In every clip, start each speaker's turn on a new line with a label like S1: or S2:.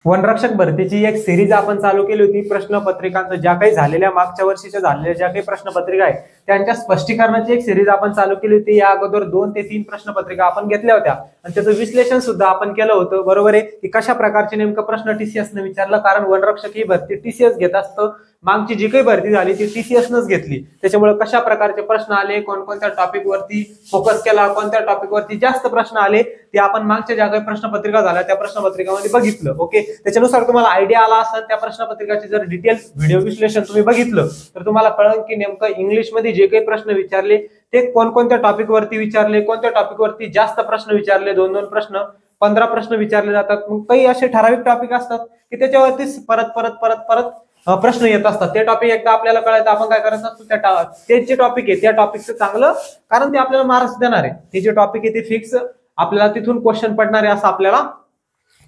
S1: वनरक्षक भरतीची एक सिरीज आपण चालू केली होती. प्रश्नपत्रिकांचं ज्या काही झालेल्या मागच्या वर्षीच्या झालेल्या ज्या काही प्रश्नपत्रिका आहे त्यांच्या स्पष्टीकरणाची एक सिरीज आपण चालू केली होती. या अगोदर 2 ते 3 प्रश्नपत्रिका आपण घेतल्या होत्या आणि त्याचं विश्लेषण सुद्धा आपण केलं होतं. बरोबर आहे की कशा प्रकारचे नेमकं प्रश्न TCS ने विचारलं, कारण वनरक्षक ही भरती TCS घेत असतं. मागची जी काही भरती झाली ती TCS नच घेतली. त्याच्यामुळे कशा प्रकारचे प्रश्न आले, कोणकोणत्या टॉपिक वरती फोकस केला, कोणत्या टॉपिक वरती जास्त प्रश्न आले ते आपण मागच्या ज्या काही प्रश्नपत्रिका झाल्या त्या प्रश्नपत्रिकामध्ये बघितलं. ओके, त्याच्यानुसार तुम्हाला आयडिया आला असेल त्या प्रश्नपत्रिकाचे जर डिटेल्स व्हिडिओ विश्लेषण तुम्ही बघितलं तर तुम्हाला कळेल की नेमकं इंग्लिश मध्ये जे काही प्रश्न विचारले ते कोणकोणत्या टॉपिक वरती विचारले, कोणत्या टॉपिक वरती जास्त प्रश्न विचारले. 2-2 प्रश्न 15 प्रश्न विचारले जातात. मग काही असे ठराविक टॉपिक असतात की त्याच्यावरती परत परत परत परत प्रश्न येत असतात. ते टॉपिक एकदा आपल्याला कळायचं आपण काय करायचं असतं, ते जे टॉपिक आहे त्या टॉपिकचं चांगलं, कारण ते आपल्याला मार्क्स देणार आहे. ते जे टॉपिक आहे ते फिक्स आपल्याला तिथून क्वेश्चन पडणार आहे असं आपल्याला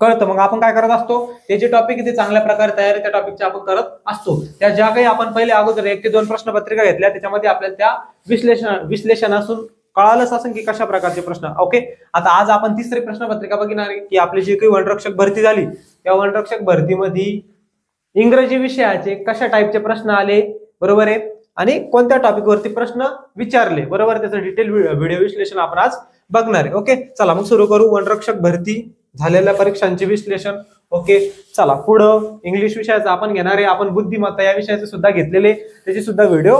S1: कळतं. मग आपण काय करत असतो, ते जे टॉपिक आहे ते चांगल्या प्रकारे तयारी त्या टॉपिकची आपण करत असतो. त्या ज्या काही आपण पहिले अगोदर 1 ते 2 प्रश्नपत्रिका घेतल्या त्याच्यामध्ये आपल्याला त्या विश्लेषणातून कळालंच असं की कशा प्रकारचे प्रश्न. ओके, आता आज आपण तिसरी प्रश्नपत्रिका बघणार आहे की आपली जी काही वनरक्षक भरती झाली त्या वनरक्षक भरतीमध्ये इंग्रजी विषयाचे कशा टाईपचे प्रश्न आले, बरोबर आहे, आणि कोणत्या टॉपिक वरती प्रश्न विचारले, बरोबर. त्याचं डिटेल व्हिडिओ विश्लेषण आपण आज बघणार आहे. ओके, चला मग सुरू करू. वनरक्षक भरती झालेल्या परीक्षांचे विश्लेषण. ओके, चला पुढं इंग्लिश विषयाचं आपण घेणार आहे. आपण बुद्धिमत्ता या विषयाचे सुद्धा घेतलेले, त्याचे सुद्धा व्हिडिओ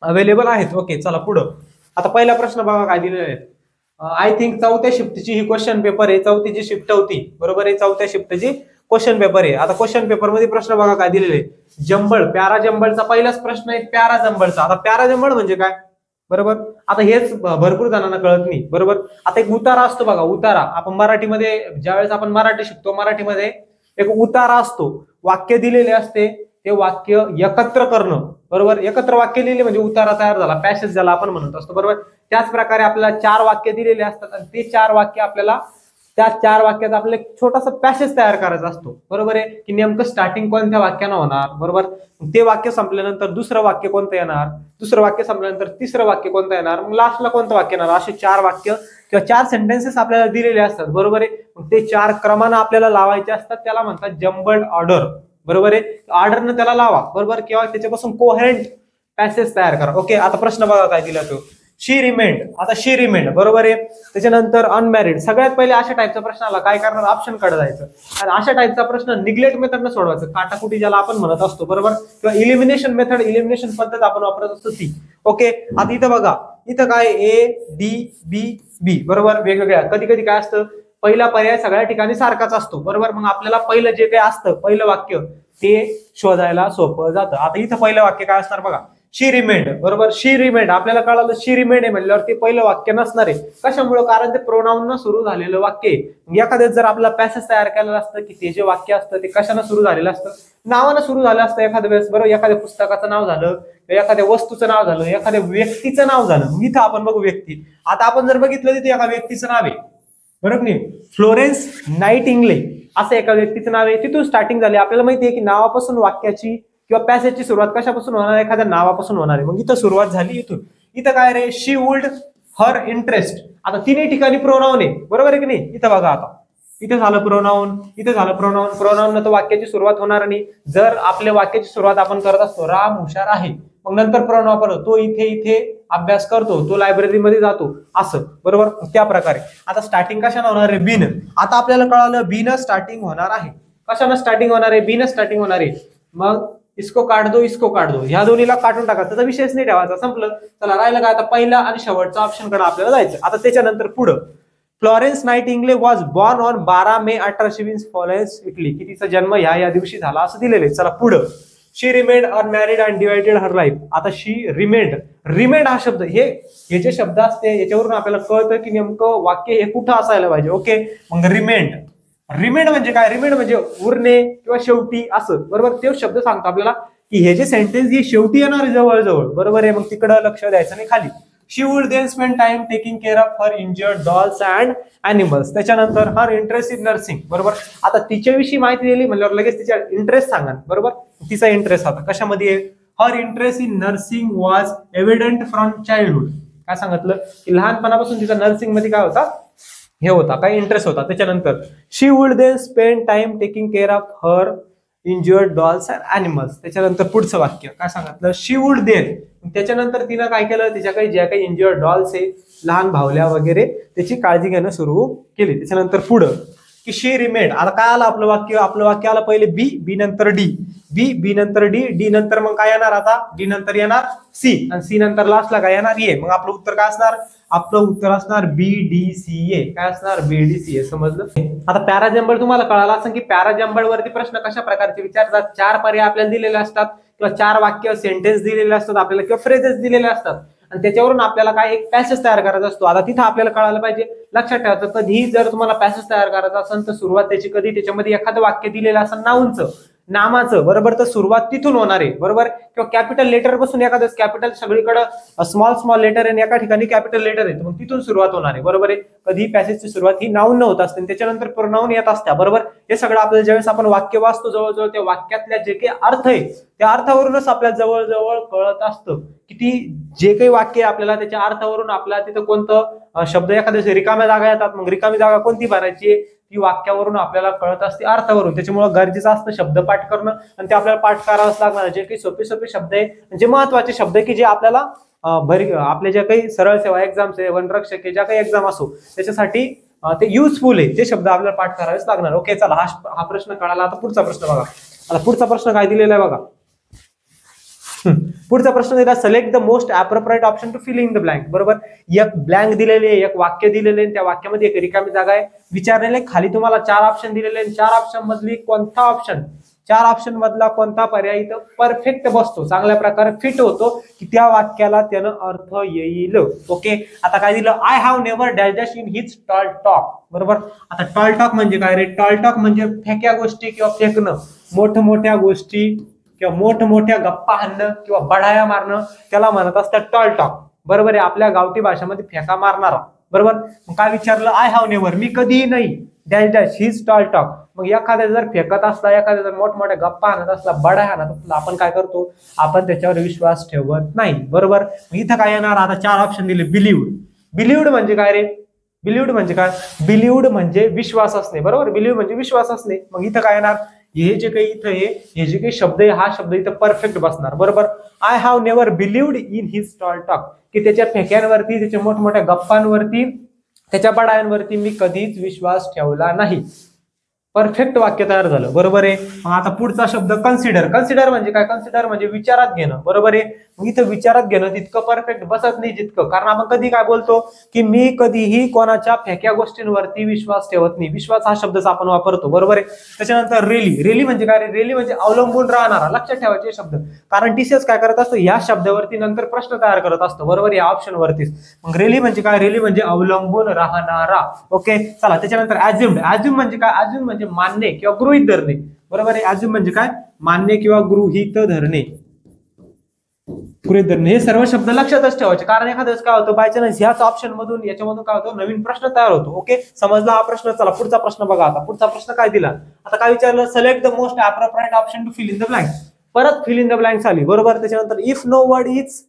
S1: अवेलेबल आहेत. ओके, चला पुढं. आता पहिला प्रश्न बघा काय दिलेला आहे. आय थिंक 4थ्या शिफ्टची ही क्वेश्चन पेपर आहे. 4थी जी शिफ्ट होती, बरोबर आहे, 4थ्या शिफ्टची क्वेश्चन पेपर आहे. आता क्वेश्चन पेपर मध्ये प्रश्न बघा काय दिलेले. जंबळ, प्यारा जंबळचा पहिलाच प्रश्न आहे प्यारा जंबळचा. आता प्यारा जंबळ म्हणजे काय, बरोबर. आता हेच भरपूर जणांना कळत नाही, बरोबर. आता एक उतारा असतो बघा, उतारा. आपण मराठीमध्ये ज्यावेळेस आपण मराठी शिकतो मराठीमध्ये एक उतारा असतो. वाक्य दिलेले असते, ते वाक्य एकत्र करणं, बरोबर. एकत्र वाक्य लिहिले म्हणजे उतारा तयार झाला, पॅसेज ज्याला आपण म्हणत असतो, बरोबर. त्याच प्रकारे आपल्याला 4 वाक्य दिलेले असतात आणि ते 4 वाक्य आपल्याला त्या 4 वाक्यात आपल्याला एक छोटासा पॅसेज तयार करायचा असतो, बरोबर आहे की नेमकं स्टार्टिंग कोणत्या वाक्यानं होणार, बरोबर. ते वाक्य संपल्यानंतर दुसरं वाक्य कोणतं येणार, दुसरं वाक्य संपल्यानंतर तिसरं वाक्य कोणतं येणार, मग लास्टला कोणतं वाक्य येणार. असे 4 वाक्य किंवा 4 सेंटेन्सेस आपल्याला दिलेले असतात, बरोबर आहे. मग ते 4 क्रमानं आपल्याला लावायचे असतात, त्याला म्हणतात जम्बल्ड ऑर्डर, बरोबर आहे. ऑर्डरनं त्याला लावा, बरोबर, किंवा त्याच्यापासून कोहेरेंट पॅसेज तयार करा. ओके, आता प्रश्न बघा काय दिला तो. शी रिमेंड. आता शी रिमेंड, बरोबर आहे. त्याच्यानंतर अनमॅरिड. सगळ्यात पहिले अशा टाईपचा प्रश्न आला, काय करणार, ऑप्शन कडे जायचं आणि अशा टाईपचा प्रश्न निग्लेक्ट मेथडनं सोडवायचं, काटाकुटी ज्याला आपण म्हणत असतो, बरोबर, किंवा इलिमिनेशन मेथड, इलिमिनेशन पद्धत आपण वापरत असतो ती. ओके, आता इथं बघा, इथं काय A-D-B-B, बरोबर, वेगवेगळ्या. कधी कधी काय असतं, पहिला पर्याय सगळ्या ठिकाणी सारखाच असतो, बरोबर. मग आपल्याला पहिलं जे काही असतं पहिलं वाक्य ते शोधायला सोपं जातं. आता इथं पहिलं वाक्य काय असणार बघा, शी रिमेंड, बरोबर. शी रिमेंड आपल्याला कळालं, शी रिमेंड आहे म्हणल्यावर ते पहिलं वाक्य नसणार आहे. कशामुळे, कारण ते प्रोनाउन सुरू झालेलं वाक्य आहे. एखाद्या जर आपला पॅसेज तयार केलेलं असतं की ते जे वाक्य असतं ते कशानं सुरू झालेलं असतं, नावानं सुरू झालं असतं एखाद्या वेळेस, बरोबर. एखाद्या पुस्तकाचं नाव झालं, एखाद्या वस्तूचं नाव झालं, एखाद्या व्यक्तीचं नाव झालं. इथं आपण बघू व्यक्ती. आता आपण जर बघितलं तिथे एका व्यक्तीचं नाव आहे, बरोबर नाही, फ्लोरेन्स नाइटिंगेल असं एका व्यक्तीचं नाव आहे. तिथून स्टार्टिंग झाली. आपल्याला माहिती आहे की नावापासून वाक्याची किंवा पॅसेजची सुरुवात कशापासून होणार आहे, एखाद्या नावापासून होणार आहे. मग इथं सुरुवात झाली इथून. इथं काय रे, शी वुड हर इंटरेस्ट. आता तिन्ही ठिकाणी प्रोनाउन आहे, बरोबर आहे की नाही. इथं बघा, आता इथे झालं प्रोनाउन, इथे झालं प्रोनाउन. प्रोनाउन तर वाक्याची सुरुवात होणार नाही. जर आपल्या वाक्याची सुरुवात आपण करत असतो, राम हुशार आहे, मग नंतर प्रोनाउन वापरतो, तो इथे इथे अभ्यास करतो, तो लायब्ररीमध्ये जातो, असं, बरोबर. त्या प्रकारे आता स्टार्टिंग कशाने होणार आहे, बीन. आता आपल्याला कळालं बीन स्टार्टिंग होणार आहे. कशाने स्टार्टिंग होणार आहे, बीन स्टार्टिंग होणार आहे. मग इसको काढ दो, इसको काढ दो, ह्या दोन्हीला काढून टाका, त्याचा विषयच नाही ठेवायचा, संपलं. चला राहिलं काय, आता पहिला आणि शेवटचा ऑप्शन कडे आपल्याला जायचं. आता त्याच्यानंतर पुढं, Florence Nightingale was born on 12 may 1820 Florence, Italy, की तिचा जन्म या दिवशी झाला असं दिलेले. चला पुढं, she remained unmarried and divided her life. आता शी रिमेंड, रिमेंड हा शब्द, हे जे शब्द असते याच्यावरून आपल्याला कळतं की नेमकं वाक्य हे कुठं असायला पाहिजे. ओके, मग रिमेंड, रिमेंड म्हणजे काय, रिमेंड म्हणजे उरणे किंवा शेवटी असं, बरोबर. ते शब्द सांगतो आपल्याला की हे जे सेंटेन्स हे शेवटी येणार जवळजवळ, बरोबर आहे. मग तिकडं लक्ष द्यायचं नाही, खाली. She would then spend time taking care of her injured dolls and animals. त्याच्यानंतर हर इंटरेस्ट इन नर्सिंग, बरोबर. आता तिच्याविषयी माहिती दिली म्हणल्यावर लगेच तिच्या इंटरेस्ट सांगा, बरोबर. तिचा इंटरेस्ट आता कशामध्ये आहे, हर interest in nursing was evident from childhood. काय सांगितलं की लहानपणापासून तिचा नर्सिंग मध्ये काय होता, हे होता, काय इंटरेस्ट होता. त्याच्यानंतर she would then spend time taking care of her injured dolls and animals. त्याच्यानंतर पुढचं वाक्य काय सांगितलं, शी वुड देन, त्याच्यानंतर तिनं काय केलं, तिच्या काही ज्या काही इंज्युअर्ड डॉल्स आहे, लहान भावल्या वगैरे, त्याची काळजी घेणं सुरू केली. त्याच्यानंतर पुढं की शी रिमेड. आता काय आलं आपलं वाक्य, आपलं वाक्य आलं पहिले बी, बी नंतर डी, बी नंतर डी, डी नंतर मग काय येणार, आता डी नंतर येणार सी, आणि सी नंतर लास्टला काय येणार ए. मग आपलं उत्तर काय असणार, आपलं उत्तर असणार बी डी सी ए. काय असणार, बी डी सी ए. समजलं. आता पॅराजंबल तुम्हाला कळाला असेल की पॅराजंबल वरती प्रश्न कशा प्रकारचे विचारतात. 4 पर्याय आपल्याला दिलेले असतात, किंवा 4 वाक्य सेंटेन्स दिलेले असतात आपल्याला, किंवा फ्रेजेस दिलेले असतात, आणि त्याच्यावरून आपल्याला काय एक पॅसेज तयार करायचा असतो. आता तिथं आपल्याला कळायला पाहिजे, लक्षात ठेवायचं, कधी जर तुम्हाला पॅसेज तयार करायचा असेल तर सुरुवात त्याची कधी त्याच्यामध्ये एखादं वाक्य दिलेलं असेल नाऊनचं, नामाचं, बरोबर, तर सुरुवात तिथून होणार आहे, बरोबर, किंवा कॅपिटल लेटर पासून, एखादं कॅपिटल सगळीकडे स्मॉल लेटर आहे, एका ठिकाणी कॅपिटल लेटर आहे, मग तिथून सुरुवात होणार आहे, बरोबर आहे. कधी पॅसेजची सुरुवात ही नाऊन होत असते, त्याच्यानंतर प्रोनाऊन येत असत्या, बरोबर. हे सगळं आपल्याला ज्यावेळेस आपण वाक्य वाचतो, जवळजवळ त्या वाक्यातल्या जे काही अर्थ आहे त्या अर्थावरूनच आपल्याला जवळजवळ कळत असतं की ती जे काही वाक्य आपल्याला त्याच्या अर्थावरून आपल्याला तिथं कोणतं शब्द, एखाद्या रिकाम्या जागा येतात, मग रिकामी जागा कोणती भरायची ती वाक्यावरून आपल्याला कळत असते, अर्थावरून. त्याच्यामुळे गरजेचं असतं शब्द पाठ करणं, आणि ते आपल्याला पाठ करावंच लागणार. जे काही सोपे सोपे शब्द आहे, जे महत्वाचे शब्द आहे की जे आपल्याला आपले जे काही सरळ सेवा एक्झाम्स आहे, वनरक्षक आहे, ज्या काही एक्झाम असो त्याच्यासाठी ते युजफुल आहे, ते शब्द आपल्याला पाठ करावेच लागणार. ओके, चला, हा प्रश्न कळाला. आता पुढचा प्रश्न बघा. आता पुढचा प्रश्न काय दिलेला आहे बघा. पुढचा प्रश्न दिला, select the most appropriate option to fill in the blank. बरोबर, एक ब्लँक दिलेले आहे, एक वाक्य दिलेले आहे, त्या वाक्यामध्ये एक रिकामी जागा आहे, विचारलेले खाली तुम्हाला 4 ऑप्शन दिलेले आहेत. 4 ऑप्शन मधली कोणता ऑप्शन, 4 ऑप्शन मधला कोणता पर्याय इथं परफेक्ट बसतो, चांगल्या प्रकारे फिट होतो की त्या वाक्याला त्यानं अर्थ येईल. ओके, आता काय दिलं, I have never dash dash in his tall talk. बरोबर, आता टॉल टॉक म्हणजे काय रे, टॉल टॉक म्हणजे फेक्या गोष्टी किंवा फेकणं, मोठमोठ्या गोष्टी किंवा मोठमोठ्या गप्पा हाणणं किंवा बढाया मारणं, त्याला म्हणत असतात टॉल टॉक. बरोबर आहे, आपल्या गावठी भाषेमध्ये फेका मारणारा. बरोबर, मग काय विचारलं, आय हॅव नेव्हर, मी कधीही नाही, dash dash his tall talk. मग एखाद्या जर फेकत असला, एखाद्या जर मोठमोठ्या गप्पा आणत असला, बढाया आणत असला, आपण काय करतो, आपण त्याच्यावर विश्वास ठेवत नाही. बरोबर, इथं काय येणार, आता 4 ऑप्शन दिले. बिलिव्ड. बिलिव्ड म्हणजे काय रे, बिलिव्ड म्हणजे काय, बिलिव्ड म्हणजे विश्वास असणे. बरोबर, बिलिव्ड म्हणजे विश्वास असणे. मग इथं काय येणार, हे जे काही इथं आहे, हे जे काही शब्द आहे, हा शब्द इथं परफेक्ट बसणार. बरोबर, I have never believed in his tall talk, की त्याच्या फेक्यांवरती, त्याच्या मोठमोठ्या गप्पांवरती, त्याच्या बडायांवरती मी कधीच विश्वास ठेवला नाही. परफेक्ट वाक्य तयार झालं. बरोबर आहे. मग आता पुढचा शब्द कन्सिडर. कन्सिडर म्हणजे काय, कन्सिडर म्हणजे विचारात घेणं. बरोबर आहे. मग इथं विचारात घेणं तितकं परफेक्ट बसत नाही जितकं, कारण आपण कधी काय बोलतो की मी कधीही कोणाच्या फेक्या गोष्टींवरती विश्वास ठेवत नाही. विश्वास हा शब्दच आपण वापरतो. बरोबर आहे. त्याच्यानंतर रेली. रेली म्हणजे काय, रेली म्हणजे अवलंबून राहणारा. लक्षात ठेवायचे शब्द, कारण टीसीएस काय करत असतो, या शब्दावरती नंतर प्रश्न तयार करत असतो. बरोबर, या ऑप्शन वरतीच. मग रेली म्हणजे काय, रेली म्हणजे अवलंबून राहणारा. ओके, चला. त्याच्यानंतर ऍज्युम्ड. ऍज्युम म्हणजे काय, ऍज्युम म्हणजे मान्य किंवा गृहीत धरणे. बरोबर आहे. ऍज्युम म्हणजे काय, मान्य किंवा गृहीत धरणे. गृहीत धरणे हे सर्व शब्द लक्षातच ठेवायचे, कारण एखाद्या वेळेस काय होतं, बाय चान्स ह्याच ऑप्शन मधून याच्यामधून काय होतं, नवीन प्रश्न तयार होतो. ओके, समजला हा प्रश्न. चला पुढचा प्रश्न बघा. आता पुढचा प्रश्न काय दिला, आता काय विचारलं, select the most appropriate option to fill in the blank. परत फिल इन द ब्लँक्स आली. बरोबर. त्याच्यानंतर if no word is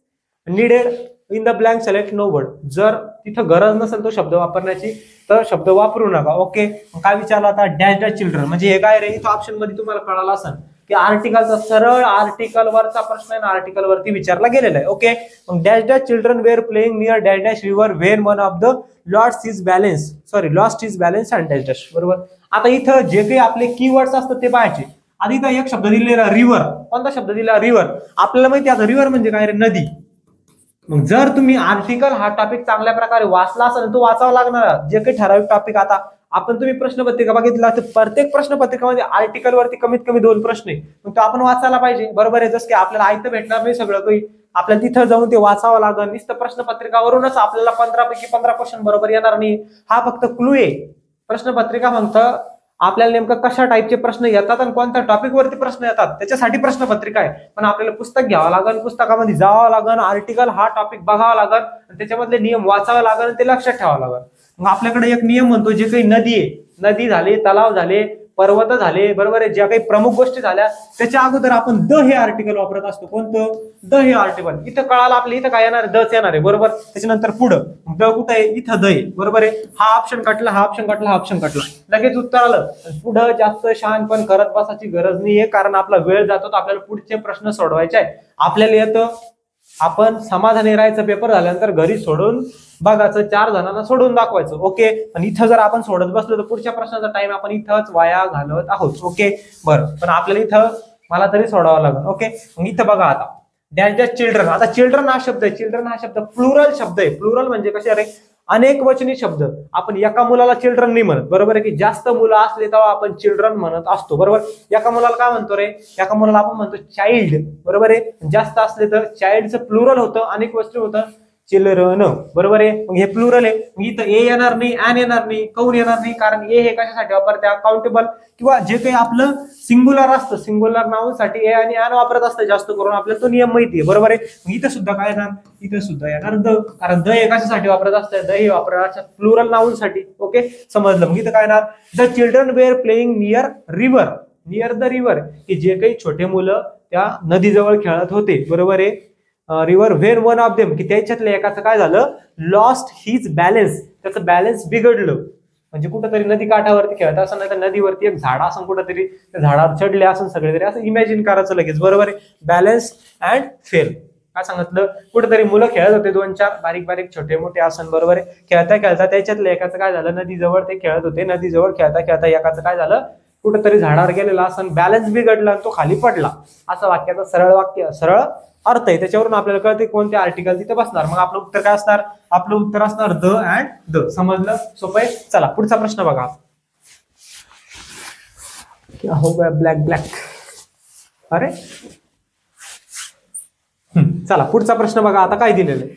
S1: needed in the blank select no word. जर तिथं गरज नसेल तो शब्द वापरण्याची तर शब्द वापरू नका. ओके, काय विचारलं आता, डॅश डॅश चिल्ड्रन म्हणजे हे काय रे, इथं ऑप्शन मध्ये तुम्हाला कळालं असेल की आर्टिकलचा सरळ आर्टिकल वरचा प्रश्न आहे, आर्टिकल वरती विचारला गेलेला आहे. ओके, मग dash dash children were playing near dash dash river when one of the lost his balance and dash dash. बरोबर. आता इथं जे काही आपले कीवर्ड्स असतात ते पाहायचे. आधी इथं एक शब्द दिलेला रिव्हर. कोणता शब्द दिला, रिव्हर. आपल्याला माहिती आहे रिव्हर म्हणजे काय रे, नदी. मग जर तुम्ही आर्टिकल हा टॉपिक चांगल्या प्रकारे वाचला असेल तो वाचावा लागणार. जे काही ठराविक टॉपिक, आता आपण तुम्ही प्रश्नपत्रिका बघितला तर प्रत्येक प्रश्नपत्रिकामध्ये आर्टिकल वरती कमीत कमी 2 प्रश्न आहे, मग तो आपण वाचायला पाहिजे. बरोबर आहे. जसं की आपल्याला आयतं भेटणार नाही सगळं काही, आपल्याला तिथं जाऊन ते वाचावं लागेल. नुसतं प्रश्नपत्रिकावरूनच आपल्याला 15 पैकी 15 क्वेश्चन बरोबर येणार नाही. हा फक्त क्लू आहे. प्रश्नपत्रिका फक्त आपल्याला नेमकं कशा टाईपचे प्रश्न येतात आणि कोणत्या टॉपिक वरती प्रश्न येतात त्याच्यासाठी प्रश्नपत्रिका आहे. पण आपल्याला पुस्तक घ्यावं लागेल, पुस्तकामध्ये जावं लागेल, आर्टिकल हा टॉपिक बघावा लागेल, त्याच्यामधले नियम वाचावे लागेल, ते लक्षात ठेवावं लागेल. मग आपल्याकडे एक नियम म्हणतो, जे काही नदी आहे, नदी झाले, तलाव झाले, पर्वत झाले, बरोबर आहे, ज्या काही प्रमुख गोष्टी झाल्या त्याच्या अगोदर आपण द हे आर्टिकल वापरत असतो. कोणतं? द हे आर्टिकल. इथं कळालं आपल्या इथं काय येणार? दच येणार आहे, बरोबर. त्याच्यानंतर पुढं द कुठं आहे? इथं द आहे, बरोबर आहे. हा ऑप्शन कटला, हा ऑप्शन कटला, हा ऑप्शन कटला, लगेच उत्तर आलं. पुढं जास्त शहाणपण करत बसायची गरज नाहीये, कारण आपला वेळ जातो, तर आपल्याला पुढचे प्रश्न सोडवायचे आहे. आपल्याला येतं, आपण समाधानी राहायचं, पेपर झाल्यानंतर घरी सोडून बघायचं, 4 जणांना सोडून दाखवायचं. ओके. आणि इथं जर आपण सोडत बसलो तर पुढच्या प्रश्नाचा टाइम आपण इथंच वाया घालवत आहोत. ओके, बरं. पण आपल्याला इथं मला तरी सोडावं लागेल. ओके. मग इथं बघा आता डॅश डॅश चिल्ड्रन. आता चिल्ड्रन हा शब्द आहे, चिल्ड्रन हा शब्द प्लुरल शब्द आहे. प्लुरल म्हणजे कसे? अरे अनेक वचनी शब्द. आपण एका मुलाला चिल्ड्रन नाही म्हणत, बरोबर आहे, की जास्त मुलं असले तेव्हा आपण चिल्ड्रन म्हणत असतो, बरोबर. एका मुलाला काय म्हणतो रे? एका मुलाला आपण म्हणतो चाइल्ड, बरोबर आहे. जास्त असले तर चाइल्डचं प्लुरल होतं, अनेक वचनी होतं चिल्ड्रन, बरोबर आहे. मग हे प्लुरल आहे. मग इथं ए येणार नाही, ॲन येणार नाही. काऊन येणार नाही? कारण ए हे कशासाठी वापरते? काउंटेबल किंवा जे काही आपलं सिंग्युलर असतं, सिंग्युलर नाउनसाठी ए आणि ॲन वापरत असतं जास्त करून, आपल्याला तो नियम माहिती आहे, बरोबर आहे. मग इथं सुद्धा काय येणार? इथं सुद्धा येणार द, कारण द हे कशासाठी वापरत असतं? द हे वापरायचं प्लुरल नाउनसाठी. ओके, समजलं. मग इथं काय येणार? The children were playing near river, near the river, की जे काही छोटे मुलं त्या नदीजवळ खेळत होते, बरोबर आहे. River when one of them, की त्याच्यातल्या एकाचं काय झालं? लॉस्ट हिज बॅलन्स, त्याचं बॅलन्स बिघडलं. म्हणजे कुठंतरी नदी काठावरती खेळत असं, नाही तर नदीवरती एक झाड असं, कुठंतरी त्या झाडावर चढले असं, सगळे तरी असं इमॅजिन करायचं लगेच, बरोबर आहे. Balance and fail. काय सांगितलं? कुठेतरी मुलं खेळत होते, 2-4 बारीक बारीक छोटे मोठे आसन, बरोबर आहे. खेळता खेळता त्याच्यातल्या एकाचं काय झालं? नदीजवळ ते खेळत होते, नदीजवळ खेळता खेळता एकाचं काय झालं? कुठंतरी झाडावर गेलेला आसन, बॅलन्स बिघडला आणि तो खाली पडला. असं वाक्याचं सरळ वाक्य, सरळ अर्थ आहे. त्याच्यावरून आपल्याला कळते कोणते आर्टिकल तिथे बसणार. मग आपलं उत्तर काय असणार? आपलं उत्तर असणार द अँड द. समजलं? सोपं आहे. चला पुढचा प्रश्न बघा. क्या हो गया ब्लॅक ब्लॅक? अरे चला पुढचा प्रश्न बघा. आता काय दिलेलं आहे?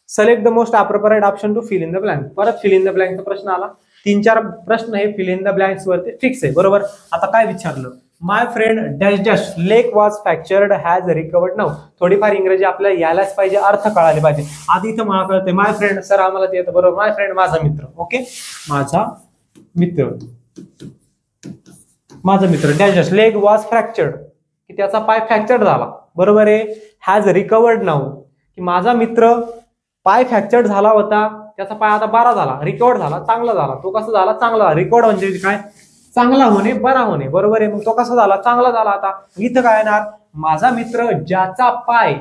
S1: Select the most appropriate option to fill in the blank. परत फिल इन द ब्लँकचा प्रश्न आला. 3-4 प्रश्न हे फिल इन द ब्लँक्स वरती फिक्स आहे, बरोबर. आता काय विचारलं? My friend dash dash leg was fractured has recovered now. थोडीफार इंग्रजी आपल्याला यायलाच पाहिजे, अर्थ कळाले पाहिजे. आधी इथं मला कळते माय फ्रेंड, सर आम्हाला ते येतं, बरोबर. माय फ्रेंड माझा मित्र. ओके, माझा मित्र, माझा मित्र dash dash leg was fractured, की त्याचा पाय फ्रॅक्चर्ड झाला, बरोबर आहे. हॅज रिकवर्ड नाऊ, की माझा मित्र पाय फ्रॅक्चर्ड झाला होता, त्याचा पाय आता बरा झाला, रिकवर्ड झाला, चांगला झाला. तो कसा झाला? चांगला. रिकवर्ड म्हणजे काय? चांगला होणे, बरा होणे, बरोबर आहे. मग तो कसा झाला? चांगला झाला. आता इथं काय येणार? माझा मित्र ज्याचा पाय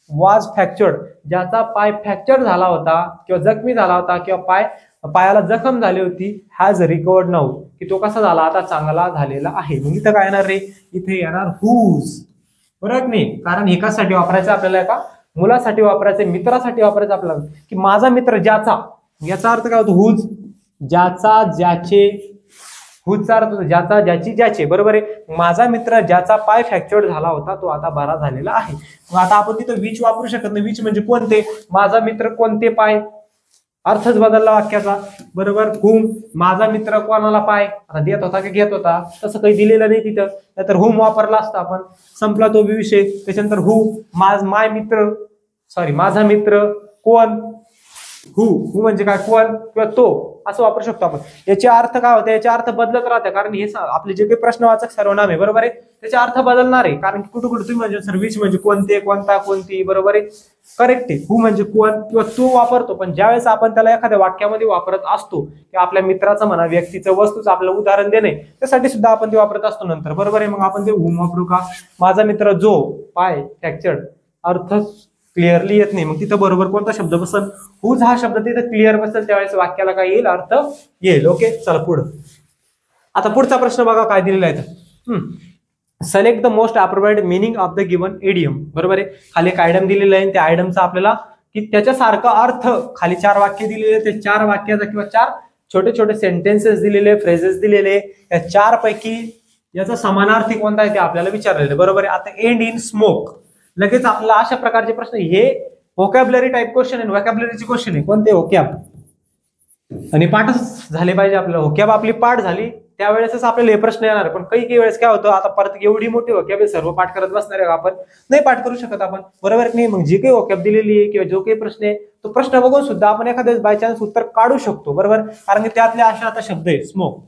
S1: वॉज फ्रॅक्चर्ड, ज्याचा पाय फ्रॅक्चर झाला होता किंवा जखमी झाला होता किंवा पायाला जखम झाली होती, हॅज रिकवर्ड नाऊ, की तो कसा झाला? आता चांगला झालेला आहे. मग इथं काय येणार रे? इथे येणार हुज, बरोबर नाही? कारण एकासाठी वापरायचं आपल्याला, एका मुलासाठी वापरायचं, मित्रासाठी वापरायचं आपल्याला, की माझा मित्र ज्याचा, याचा अर्थ काय होतो? हुज, ज्याचा, ज्याचे. हुजचा अर्थ होतो ज्याचा, ज्याची, ज्याचे, बरोबर आहे. माझा मित्र ज्याचा पाय फ्रॅक्चर्ड झाला होता तो आता बरा झालेला आहे. मग आता आपण तिथं विच वापरू शकत नाही. विच म्हणजे कोणते? माझा मित्र कोणते पाय, अर्थच बदलला वाक्याचा, बरोबर. हुम, माझा मित्र कोणाला पाय आता देत होता की घेत होता? तसं काही दिलेलं नाही तिथं, नाहीतर हुम वापरला असता आपण, संपला तो विषय. त्याच्यानंतर हु, माय मित्र, सॉरी माझा मित्र कोण? हु म्हणजे काय? कोण किंवा तो, असं वापरू शकतो आपण. याचे अर्थ काय होते? याचे अर्थ बदलत राहते, कारण हे आपले जे काही प्रश्नवाचक सर्वनाम आहे, बरोबर आहे, त्याचे अर्थ बदलणार आहे. कारण कुठे कुठे तुम्ही म्हणजे सर्विस म्हणजे कोणते, कोणता, कोणती, बरोबर आहे, करेक्ट आहे. हु म्हणजे कोण किंवा तो वापरतो, पण ज्यावेळेस आपण त्याला एखाद्या वाक्यामध्ये वापरत असतो किंवा आपल्या मित्राचं म्हणा, व्यक्तीचं, वस्तूचं आपल्याला उदाहरण देणे, त्यासाठी सुद्धा आपण ते वापरत असतो नंतर, बरोबर आहे. मग आपण ते हुम वापरू का? माझा मित्र जो पाय फ्रॅक्चर्ड, अर्थ क्लिअरली येत नाही, मग तिथं बरोबर कोणता शब्द बसल? हुज हा शब्द तिथं क्लिअर बसेल, त्यावेळेस वाक्याला काय येईल? अर्थ येईल. ओके, चला पुढे. आता पुढचा प्रश्न बघा काय दिलेला आहे. Select the most appropriate meaning of the given idiom, बरोबर आहे. खाली एक आयडम दिलेलं आहे, त्या आयडमचा आपल्याला की त्याच्यासारखा अर्थ, खाली 4 वाक्य दिलेले, ते 4 वाक्याचा किंवा 4 छोटे छोटे सेंटेन्सेस दिलेले, फ्रेजेस दिलेले, या 4 पैकी याचा समानार्थी कोणता आहे ते आपल्याला विचारलेलं, बरोबर आहे. आता एंड इन स्मोक, लगेच आपल्याला अशा प्रकारचे प्रश्न, हे व्होकॅब्युलरी टाइप क्वेश्चन आहे, व्होकॅब्युलरीचे क्वेश्चन आहे. कोणते? व्होकॅब. आणि पाठच झाले पाहिजे आपल्याला. व्होकॅब आपली पाठ झाली त्यावेळेसच आपल्याला हे प्रश्न येणार. पण काही वेळेस काय होतं, आता परत एवढी मोठी व्होकॅब सर्व पाठ करत बसणार आहे आपण, नाही पाठ करू शकत आपण, बरोबर नाही. मग जी काही व्होकॅब दिलेली आहे किंवा जो काही प्रश्न आहे तो प्रश्न बघून सुद्धा आपण एखाद्या बाय चान्स उत्तर काढू शकतो, बरोबर. कारण की त्यातले अशा आता शब्द आहे, स्मोक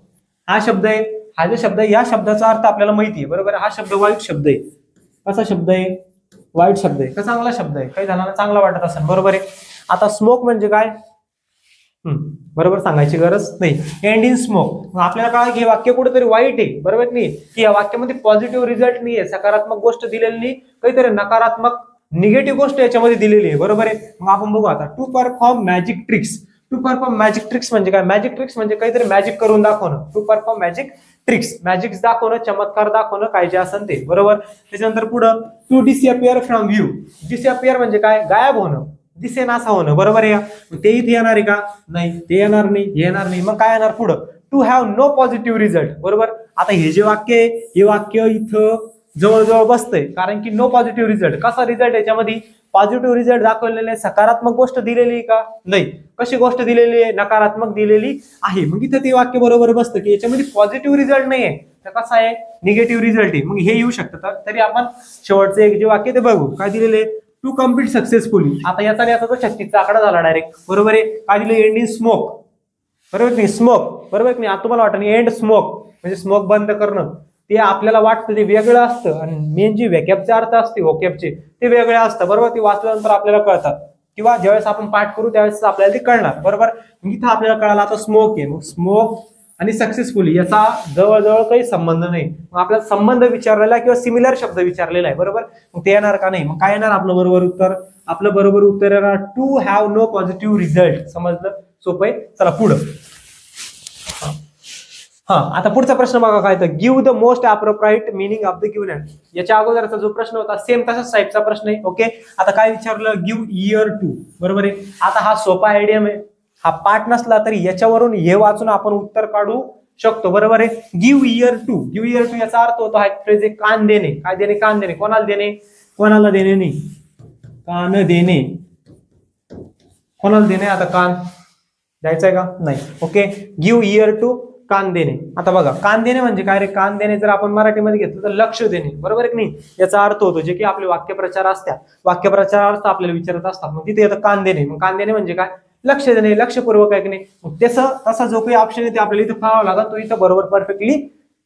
S1: हा शब्द आहे, हा जो शब्द आहे या शब्दाचा अर्थ आपल्याला माहिती आहे, बरोबर आहे. हा शब्द वाईट शब्द आहे. कसा शब्द आहे? वाईट शब्द आहे. का चांगला शब्द आहे? काही जणांना चांगला वाटत असेल, बरोबर आहे. आता स्मोक म्हणजे काय? बरोबर, सांगायची गरज नाही. And in smoke. आपल्याला काय हे वाक्य कुठेतरी वाईट आहे, बरोबर नाही, की या वाक्यामध्ये पॉझिटिव्ह रिझल्ट नाहीये, सकारात्मक गोष्ट दिलेली नाही, काहीतरी नकारात्मक निगेटिव्ह गोष्ट याच्यामध्ये दिलेली आहे, बरोबर आहे. मग आपण बघू आता, to perform magic tricks. To perform magic tricks म्हणजे काय? मॅजिक ट्रिक्स म्हणजे काहीतरी मॅजिक करून दाखवणं. To perform magic tricks, magic दाखवणं, चमत्कार दाखवणं, काय जे असेल ते, बरोबर. त्याच्यानंतर पुढं to disappear from view. Disappear म्हणजे काय? गायब होणं, दिसेनासा होणं, बरोबर आहे. ते इथे येणार आहे का? नाही, ते येणार नाही, हे येणार नाही. मग काय येणार पुढं? To have no positive result, बरोबर. आता हे जे वाक्य आहे, हे वाक्य इथं जवळजवळ बसतंय, कारण की नो पॉझिटिव्ह रिझल्ट. कसा रिझल्ट याच्यामध्ये? पॉझिटिव्ह रिझल्ट दाखवलेले, सकारात्मक गोष्ट दिलेली आहे का? नाही. कशी गोष्ट दिलेली आहे? नकारात्मक दिलेली आहे. मग इथं ते वाक्य बरोबर बसतं की याच्यामध्ये पॉझिटिव्ह रिझल्ट नाही आहे, तर कसा आहे? निगेटिव्ह रिझल्ट आहे. मग हे येऊ शकतं. तरी आपण शेवटचं एक जे वाक्य ते बघू. काय दिलेले? To complete successfully. आता याचा याचा तो 36चा आकडा झाला डायरेक्ट, बरोबर आहे. काय दिले? एंड इन स्मोक, बरोबर नाही, स्मोक, बरोबर नाही. आता तुम्हाला वाटतं एंड स्मोक म्हणजे स्मोक बंद करणं, ते आपल्याला वाटतं ते वेगळं असतं, आणि मेन जी व्हॅकॅबचे अर्थ असते व्होकॅबचे ते वेगळे असतं, बरोबर. ते वाचल्यानंतर आपल्याला कळतात, किंवा ज्यावेळेस आपण पाठ करू त्यावेळेस आपल्याला ते कळणार, बरोबर. इथं आपल्याला कळालं आता स्मोक आहे. मग स्मोक आणि सक्सेसफुली याचा जवळजवळ काही संबंध नाही. मग आपल्याला संबंध विचारलेला किंवा सिमिलर शब्द विचारलेला आहे, बरोबर. मग ते येणार का? नाही. मग काय येणार आपलं बरोबर उत्तर? आपलं बरोबर उत्तर येणार to have no positive result. समजलं? सोपं आहे. चला पुढं. आता पुढचा प्रश्न बघा काय तर, give the most appropriate meaning of the given. याच्या अगोदरचा जो प्रश्न होता सेम तसाच टाईपचा प्रश्न आहे. ओके, आता काय विचारलं? गिव्ह इयर टू, बरोबर आहे. आता हा सोपा आयडियम आहे, हा पाठ नसला तरी याच्यावरून हे वाचून आपण उत्तर काढू शकतो, बरोबर आहे. Give ear to. Give ear to याचा अर्थ होतो हा फ्रेज आहे कान देणे. काय देणे? कान देणे. कोणाला देणे? कोणाला देणे नाही, कान देणे. कोणाला देणे? आता कान द्यायचंय का? नाही. ओके, गिव्ह इयर टू, कान देणे. आता बघा, कान देणे म्हणजे काय रे? कान देणे जर आपण मराठीमध्ये घेतलं तर लक्ष देणे, बरोबर आहे की नाही. याचा अर्थ होतो जे की आपले वाक्यप्रचार असतात, वाक्यप्रचारार्थ आपल्याला विचारत असतात, मग तिथे येतं कान देणे. मग कान देणे म्हणजे काय? लक्ष देणे, लक्षपूर्वक आहे की नाही. मग तसा जो काही ऑप्शन आहे ते आपल्याला इथं पाहावं लागेल, तो इथं बरोबर परफेक्टली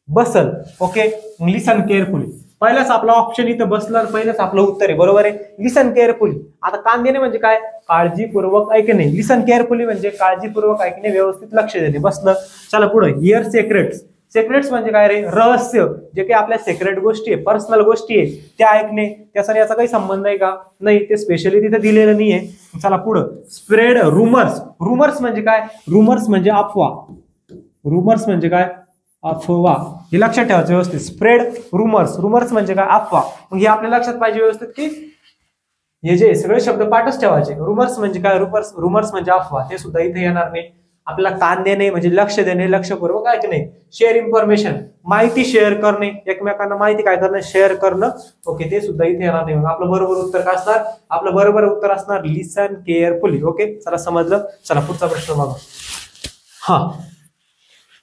S1: बसल. ओके, लिसन केअरफुली. पहिलाच आपला ऑप्शन इथं बसला, पहिलंच आपलं उत्तर आहे, बरोबर आहे. लिसन केअरफुली. आता कान देणे म्हणजे काय? काळजीपूर्वक ऐकणे. लिसन केअरफुली म्हणजे काळजीपूर्वक ऐकणे, व्यवस्थित लक्ष देणे. बसलं. चला पुढे. Here secrets. सेक्रेट्स म्हणजे काय रे? रहस्य. जे काही आपल्या सेक्रेट गोष्टी आहे, पर्सनल गोष्टी आहे, त्या ऐकणे. त्याचा याचा काही संबंध आहे का? नाही, ते स्पेशली तिथे दिलेलं नाहीये. चला पुढं. Spread rumours. रुमर्स म्हणजे काय? रुमर्स म्हणजे अफवा. रुमर्स म्हणजे काय? अफवा. हे लक्षात ठेवायचं व्यवस्थित. Spread rumours. रुमर्स म्हणजे काय? अफवा. मग हे आपल्या लक्षात पाहिजे व्यवस्थित की हे जे सगळे शब्द पाठच ठेवायचे. रुमर्स म्हणजे काय? रुमर्स म्हणजे अफवा. ते सुद्धा इथे येणार नाही. आपल्याला कान देणे म्हणजे लक्ष देणे, लक्षपूर्वक ऐकणे. शेअर इन्फॉर्मेशन, माहिती शेअर करणे, एकमेकांना माहिती काय करणं? शेअर करणं. ओके, ते सुद्धा इथे येणार नाही. आपलं बरोबर उत्तर काय असणार? आपलं बरोबर उत्तर असणार लिसन केअरफुली. ओके, चला समजलं. चला पुढचा प्रश्न बघा.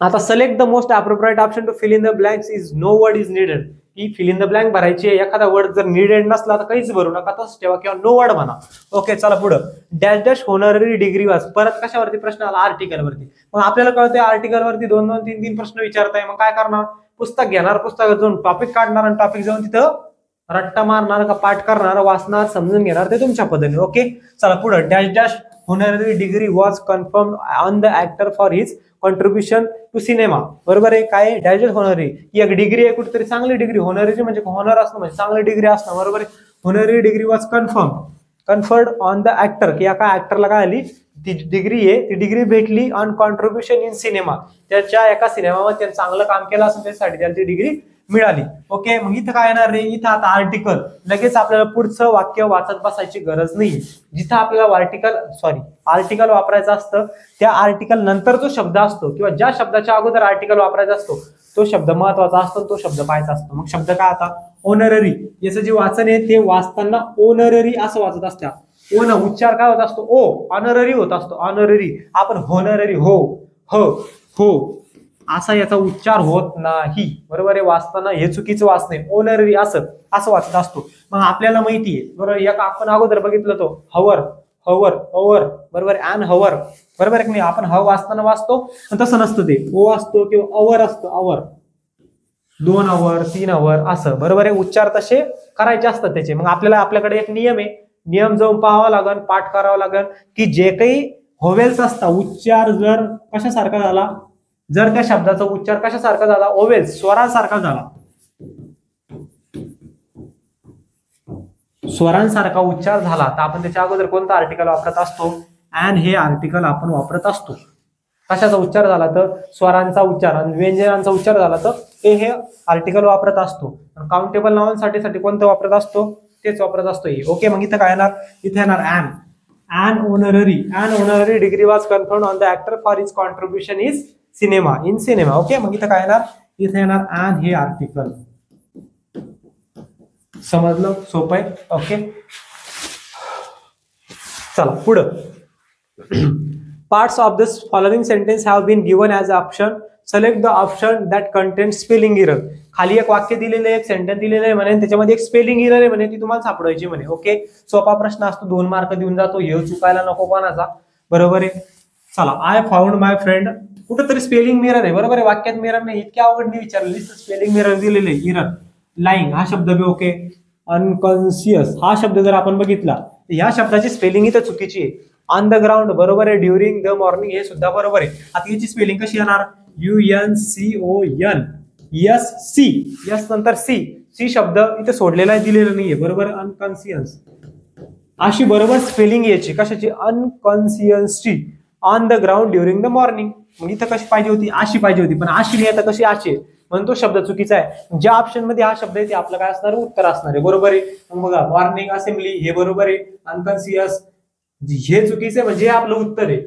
S1: आता select the most appropriate option to fill in the blanks is no word is needed. की फिल इन द ब्लँक भरायची आहे, एखादा वर्ड जर नीडेड नसला तर काहीच भरू नका, तसंच ठेवा किंवा नो वर्ड म्हणा. ओके, चला पुढं. डॅश डॅश होनररी डिग्री वाज. परत कशावरती प्रश्न आला? आर्टिकल वरती. मग आपल्याला कळतंय आर्टिकल वरती 2-2, 3-3 प्रश्न विचारताय. मग काय करणार? पुस्तक घेणार, पुस्तकात जाऊन टॉपिक काढणार, आणि टॉपिक जाऊन तिथं रट्टा मारणार का पाठ करणार, वाचणार, समजून घेणार, ते तुमच्या पद्धतीने. ओके, चला पुढं. Dash dash honorary degree was confirmed on the actor for his contribution to cinema. बरोबर आहे. काय? Dash honorary. ही एक डिग्री आहे, कुठेतरी चांगली डिग्री. होनरीची म्हणजे होनर असणं, म्हणजे चांगली डिग्री असणं, बरोबर आहे. Honorary degree was conferred on the actor, की या काय ऍक्टरला काय आली? ती डिग्री आहे, ती डिग्री भेटली ऑन कॉन्ट्रीब्युशन इन सिनेमा. त्याच्या एका सिनेमामध्ये त्यांनी चांगलं काम केलं असून त्यासाठी त्याला ती डिग्री मिळाली. ओके, मग इथं काय येणार रे? इथं आता आर्टिकल. लगेच आपल्याला पुढचं वाक्य वाचत बसायची गरज नाही. जिथं आपल्याला आर्टिकल वापरायचं असतं, त्या आर्टिकल नंतर जो शब्द असतो किंवा ज्या शब्दाच्या अगोदर आर्टिकल वापरायचा असतो तो शब्द महत्वाचा असतो, तो शब्द पाहायचा असतो. मग शब्द काय आता? ओनररी. याचं जे वाचन आहे ते वाचताना ओनररी असं वाचत असतात. ओ ना उच्चार काय होत असतो? ओ. ऑनररी होत असतो. ऑनररी. आपण होनररी हो असा याचा उच्चार होत नाही, बरोबर आहे. वाचताना हे चुकीचं वाचणे. ओनररी असं वाचत असतो. मग आपल्याला माहिती आहे, बरोबर. एक आपण अगोदर बघितलं तो हवर, बरोबर. अन हवर, बरोबर आहे की नाही. आपण वाचताना वाचतो, तसं नसतं ते. ओ असतो किंवा अवर असतो. अवर 2 अवर 3 अवर असं, बरोबर आहे. उच्चार तसे करायचे असतात त्याचे. मग आपल्याकडे एक नियम आहे, नियम जाऊन पाहावा लागेल, पाठ करावा लागेल की जे काही व्होवेल्स असतात, उच्चार जर कशासारखा झाला, जर त्या शब्दाचा उच्चार कशासारखा झाला, ओवेल्स स्वरांसारखा झाला, स्वरांसारखा उच्चार झाला, तर आपण त्याच्या अगोदर कोणता आर्टिकल वापरत असतो, अँड हे आर्टिकल आपण वापरत असतो. कशाचा उच्चार झाला तर स्वरांचा उच्चार आणि व्यंजनांचा उच्चार झाला तर हे आर्टिकल वापरत असतो. काउंटेबल नावांसाठी कोणतं वापरत असतो, तेच वापरत असतो हे. ओके, मग इथं काय येणार, इथे येणार an honorary degree was conferred on the actor for his contribution in cinema. Okay, मग इथं काय येणार, इथे येणार an हे आर्टिकल. समजलं, सोपं आहे. ओके, चला पुढं. Parts of this following sentence have been given as option. Select the option that contains spelling error. खाली एक वाक्य दिलेलं आहे, एक सेंटेन्स दिलेलं आहे म्हणे, त्याच्यामध्ये एक स्पेलिंग एरर आहे म्हणे, ती तुम्हाला सापडायची म्हणे. ओके, सोपा प्रश्न असतो, 2 मार्क देऊन जातो, हे चुकायला नको कोणाचा, बरोबर आहे. चला, आय फाउंड माय फ्रेंड, कुठेतरी स्पेलिंग मिरर आहे, बरोबर आहे, वाक्यात मिरर नाही, इतक्या अवघड नाही विचारलेली, स्पेलिंग मिरर दिलेले. इरर, लाईंग हा शब्द बी ओके, अनकॉन्शियस हा शब्द जर आपण बघितला तर ह्या शब्दाची स्पेलिंग इथं चुकीची आहे. ऑन द ग्राउंड बरोबर आहे, ड्युरिंग द मॉर्निंग हे सुद्धा बरोबर आहे. आता याची स्पेलिंग कशी येणार, UNCON, एस नंतर सी शब्द इथे सोडलेला आहे, दिलेला नाहीये, बरोबर. अनकॉन्शियस अशी बरोबर स्पेलिंग याची, कशाची, अनकॉन्शियसची. On the ground during the morning, मग इथं कशी पाहिजे होती, अशी पाहिजे होती, पण अशी नाही, आता कशी अशी, म्हणून तो शब्द चुकीचा आहे. ज्या ऑप्शन मध्ये हा शब्द आहे ते आपलं काय असणार, उत्तर असणार आहे, बरोबर आहे. मग बघा, मॉर्निंग असेंब्ली हे बरोबर आहे, अनकॉन्शियस हे चुकीचं आहे, म्हणजे आपलं उत्तर आहे.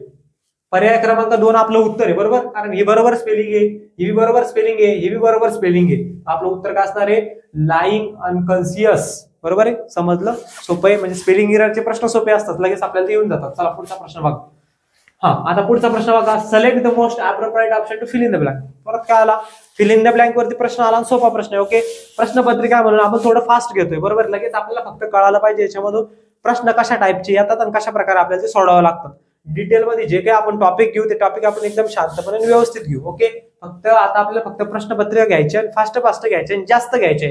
S1: पर्याय क्रमांक 2 आपलं उत्तर आहे, बरोबर, कारण हे बरोबर स्पेलिंग आहे, ही बरोबर स्पेलिंग आहे, ही बरोबर स्पेलिंग आहे. आपलं उत्तर काय असणार आहे, लाईंग अनकॉन्शियस, बरोबर आहे. समजलं, सोपं आहे, म्हणजे स्पेलिंग एररचे प्रश्न सोपे असतात, लगेच आपल्याला येऊन जातात. चला पुढचा प्रश्न बघा. आता पुढचा प्रश्न बघा, select the most appropriate option to fill in the blank. परत काय आला, फिल इन द ब्लँक वरती प्रश्न आला, सोपा प्रश्न आहे. ओके, प्रश्नपत्रिका म्हणून आपण थोडं फास्ट घेतोय, बरोबर, लगेच आपल्याला फक्त कळायला पाहिजे याच्यामधून प्रश्न कशा टाईपचे येतात आणि कशा प्रकारे आपल्याला ते सोडवावं लागतं. डिटेल मध्ये जे काही आपण टॉपिक घेऊ, ते टॉपिक आपण एकदम शांतपणे व्यवस्थित घेऊ. ओके, फक्त आता आपल्याला फक्त प्रश्नपत्रिका घ्यायची आणि फास्ट घ्यायचे आणि जास्त घ्यायचे,